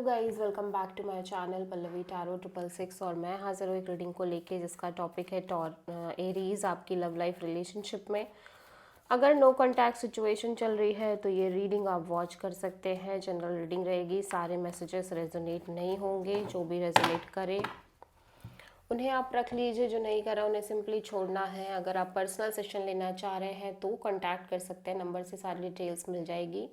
Guys, welcome back to my channel Pallavi tarot 666। और मैं हाजिर हूँ एक रीडिंग को लेके जिसका टॉपिक है एरीज आपकी लव लाइफ रिलेशनशिप में अगर नो कांटेक्ट सिचुएशन चल रही है तो ये रीडिंग आप वॉच कर सकते हैं। जनरल रीडिंग रहेगी, सारे मैसेजेस रेजोनेट नहीं होंगे। जो भी रेजोनेट करे उन्हें आप रख लीजिए, जो नहीं करा उन्हें सिंपली छोड़ना है। अगर आप पर्सनल सेशन लेना चाह रहे हैं तो कांटेक्ट कर सकते हैं, नंबर से सारी डिटेल्स मिल जाएगी।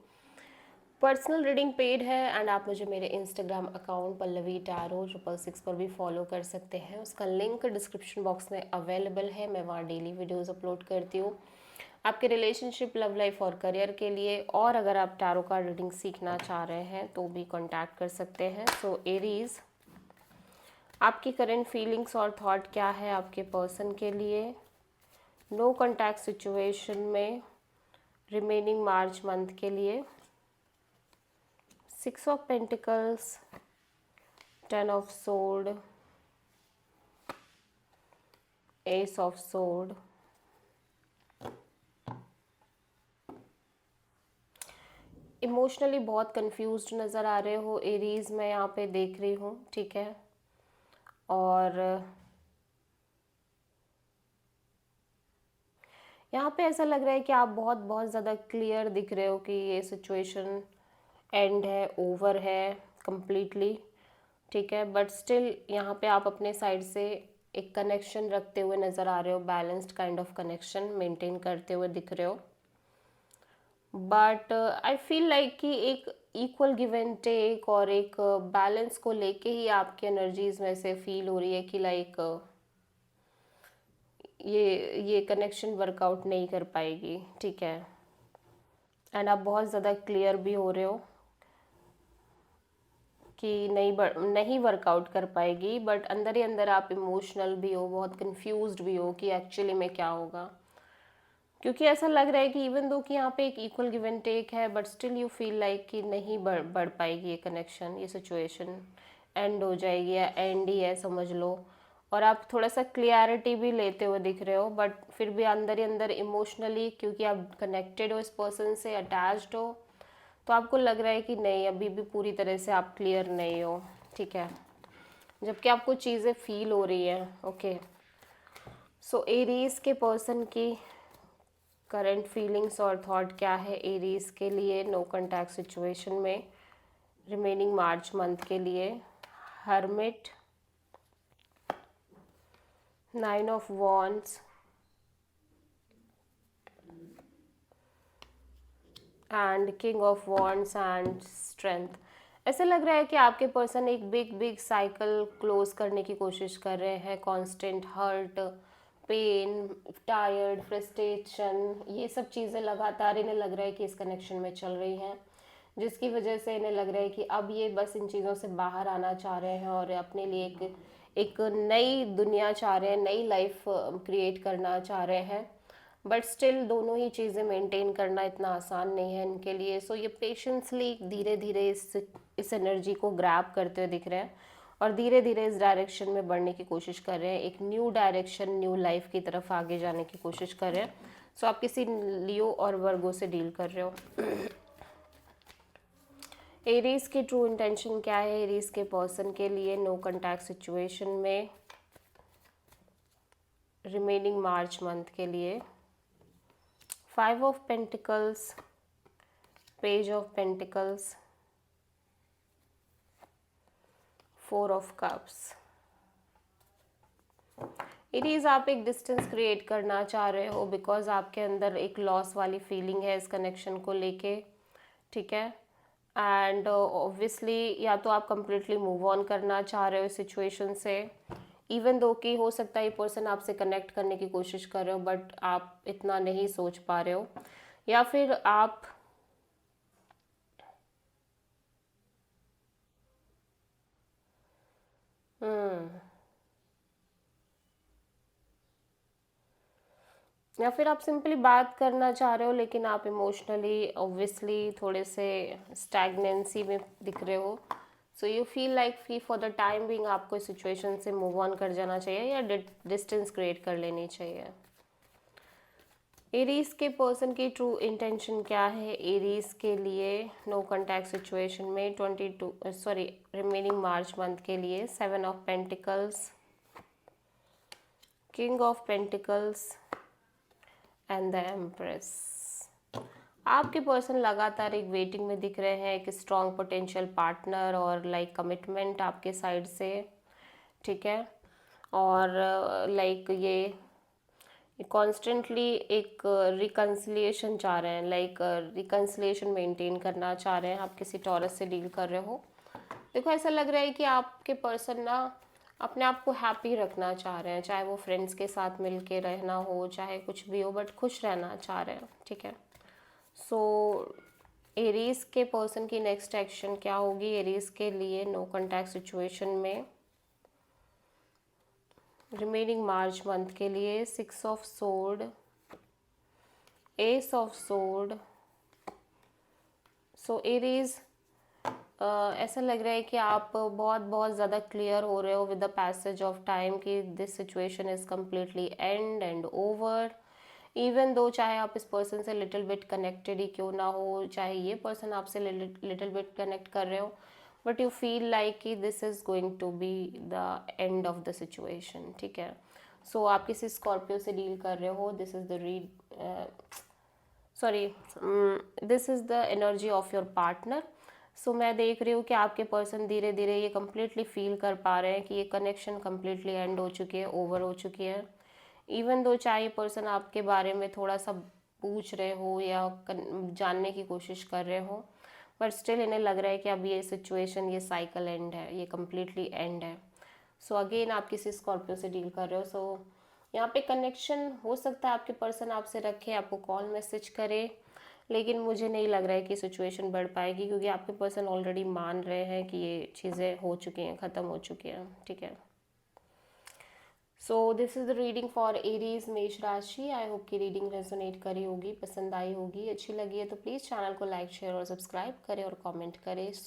पर्सनल रीडिंग पेड है एंड आप मुझे मेरे इंस्टाग्राम अकाउंट पल्लवी टैरो 666 पर भी फॉलो कर सकते हैं। उसका लिंक डिस्क्रिप्शन बॉक्स में अवेलेबल है। मैं वहाँ डेली वीडियोस अपलोड करती हूँ आपके रिलेशनशिप, लव लाइफ और करियर के लिए। और अगर आप टैरो कार्ड रीडिंग सीखना चाह रहे हैं तो भी कॉन्टैक्ट कर सकते हैं। सो एरीज, आपकी करंट फीलिंग्स और थॉट क्या है आपके पर्सन के लिए नो कॉन्टैक्ट सिचुएशन में रिमेनिंग मार्च मंथ के लिए। 6 of Pentacles, 10 of Sword, Ace of Sword, emotionally बहुत कंफ्यूज्ड नज़र आ रहे हो एरीज, मैं यहाँ पे देख रही हूँ, ठीक है। और यहाँ पे ऐसा लग रहा है कि आप बहुत बहुत ज़्यादा क्लियर दिख रहे हो कि ये सिचुएशन एंड है, ओवर है कंप्लीटली, ठीक है। बट स्टिल यहाँ पे आप अपने साइड से एक कनेक्शन रखते हुए नज़र आ रहे हो, balanced kind of connection maintain करते हुए दिख रहे हो। बट आई फील लाइक कि एक इक्वल गिव एंड टेक और एक बैलेंस को लेके ही आपकी एनर्जीज में से फील हो रही है कि लाइक ये कनेक्शन वर्कआउट नहीं कर पाएगी, ठीक है। एंड आप बहुत ज़्यादा क्लियर भी हो रहे हो कि नहीं वर्कआउट कर पाएगी। बट अंदर ही अंदर आप इमोशनल भी हो, बहुत कंफ्यूज्ड भी हो कि एक्चुअली में क्या होगा। क्योंकि ऐसा लग रहा है कि इवन दो कि यहाँ पे एक इक्वल गिव एंड टेक है but still you feel like कि नहीं बढ़ पाएगी ये कनेक्शन, ये सिचुएशन एंड हो जाएगी या एंड ही है समझ लो। और आप थोड़ा सा क्लियरिटी भी लेते हुए दिख रहे हो बट फिर भी अंदर ही अंदर इमोशनली, क्योंकि आप कनेक्टेड हो इस पर्सन से, अटैच्ड हो, तो आपको लग रहा है कि नहीं अभी भी पूरी तरह से आप क्लियर नहीं हो, ठीक है। जबकि आपको चीज़ें फील हो रही हैं, ओके। सो एरीज के पर्सन की करंट फीलिंग्स और थॉट क्या है एरीज के लिए नो कॉन्टैक्ट सिचुएशन में रिमेनिंग मार्च मंथ के लिए। Hermit, 9 of wands and king of wands and strength. ऐसा लग रहा है कि आपके पर्सन एक बिग साइकिल क्लोज करने की कोशिश कर रहे हैं। Constant hurt, pain, tired, frustration, ये सब चीज़ें लगातार इन्हें लग रहा है कि इस कनेक्शन में चल रही हैं, जिसकी वजह से इन्हें लग रहा है कि अब ये बस इन चीज़ों से बाहर आना चाह रहे हैं और अपने लिए एक नई दुनिया चाह रहे हैं, नई लाइफ क्रिएट करना चाह रहे हैं। बट स्टिल दोनों ही चीज़ें मेंटेन करना इतना आसान नहीं है इनके लिए। सो ये पेशेंसली धीरे धीरे इस एनर्जी को ग्रैब करते हुए दिख रहे हैं और धीरे धीरे इस डायरेक्शन में बढ़ने की कोशिश कर रहे हैं, एक न्यू डायरेक्शन, न्यू लाइफ की तरफ आगे जाने की कोशिश कर रहे हैं। सो आप किसी लियो और वर्गो से डील कर रहे हो। एरीज की ट्रू इंटेंशन क्या है एरीज के पर्सन के लिए नो कॉन्टैक्ट सिचुएशन में रिमेनिंग मार्च मंथ के लिए। 5 of Pentacles, Page of Pentacles, 4 of Cups। इरीज, आप एक डिस्टेंस क्रिएट करना चाह रहे हो बिकॉज आपके अंदर एक लॉस वाली फीलिंग है इस कनेक्शन को लेके, ठीक है। एंड ऑब्वियसली या तो आप कंप्लीटली मूव ऑन करना चाह रहे हो इस सिचुएशन से, इवन दो कि हो सकता है ये पर्सन आपसे कनेक्ट करने की कोशिश कर रहे हो बट आप इतना नहीं सोच पा रहे हो, या फिर आप या फिर आप सिंपली बात करना चाह रहे हो लेकिन आप इमोशनली ऑब्वियसली थोड़े से स्टैग्नेंसी में दिख रहे हो। So you feel like for the time being आपको इस सिचुएशन से मूव ऑन कर जाना चाहिए या डिस्टेंस क्रिएट कर लेनी चाहिए। एरीज के पर्सन की ट्रू इंटेंशन क्या है एरीज के लिए नो कॉन्टैक्ट सिचुएशन में 22 रिमेनिंग मार्च मंथ के लिए 7 of pentacles, king of pentacles and the empress. आपके पर्सन लगातार एक वेटिंग में दिख रहे हैं, एक स्ट्रॉन्ग पोटेंशियल पार्टनर और लाइक कमिटमेंट आपके साइड से, ठीक है। और लाइक ये कॉन्स्टेंटली एक रिकन्सिलिएशन चाह रहे हैं, लाइक रिकन्सिलिएशन मेंटेन करना चाह रहे हैं। आप किसी टॉरस से डील कर रहे हो, देखो ऐसा लग रहा है कि आपके पर्सन ना अपने आप को हैप्पी रखना चाह रहे हैं, चाहे वो फ्रेंड्स के साथ मिल के रहना हो, चाहे कुछ भी हो, बट खुश रहना चाह रहे हैं, ठीक है। सो एरीज के पर्सन की नेक्स्ट एक्शन क्या होगी एरीज के लिए नो कॉन्टैक्ट सिचुएशन में रिमेनिंग मार्च मंथ के लिए? 6 of sword, S of sword. So Aries ऐसा लग रहा है कि आप बहुत ज़्यादा क्लियर हो रहे हो with the passage of time कि this situation is completely and and over. Even though चाहे आप इस पर्सन से लिटिल बिट कनेक्टेड ही क्यों ना हो, चाहे ये पर्सन आपसे लिटिल बिट कनेक्ट कर रहे हो, बट यू फील लाइक कि this is going to be the end of the situation, ठीक है। सो आप किसी स्कॉर्पियो से डील कर रहे हो, this is the this is the energy of your partner. So मैं देख रही हूँ कि आपके पर्सन धीरे धीरे ये कम्प्लीटली फील कर पा रहे हैं कि ये कनेक्शन कम्प्लीटली एंड हो चुकी है, ओवर हो चुकी है। इवन दो चाहे पर्सन आपके बारे में थोड़ा सा पूछ रहे हो या जानने की कोशिश कर रहे हो, बट स्टिल इन्हें लग रहा है कि अब ये सिचुएशन, ये साइकिल एंड है, ये कम्प्लीटली एंड है। सो अगेन आप किसी स्कॉर्पियो से डील कर रहे हो। सो यहाँ पे कनेक्शन हो सकता है आपके पर्सन आपसे रखे, आपको कॉल मैसेज करे, लेकिन मुझे नहीं लग रहा है कि सिचुएशन बढ़ पाएगी, क्योंकि आपके पर्सन ऑलरेडी मान रहे हैं कि ये चीज़ें हो चुकी हैं, ख़त्म हो चुकी हैं, ठीक है। So this is the reading for Aries मेष राशि। आई होप की रीडिंग रेजोनेट करी होगी, पसंद आई होगी, अच्छी लगी है तो प्लीज़ चैनल को लाइक शेयर और सब्सक्राइब करें और कमेंट करें।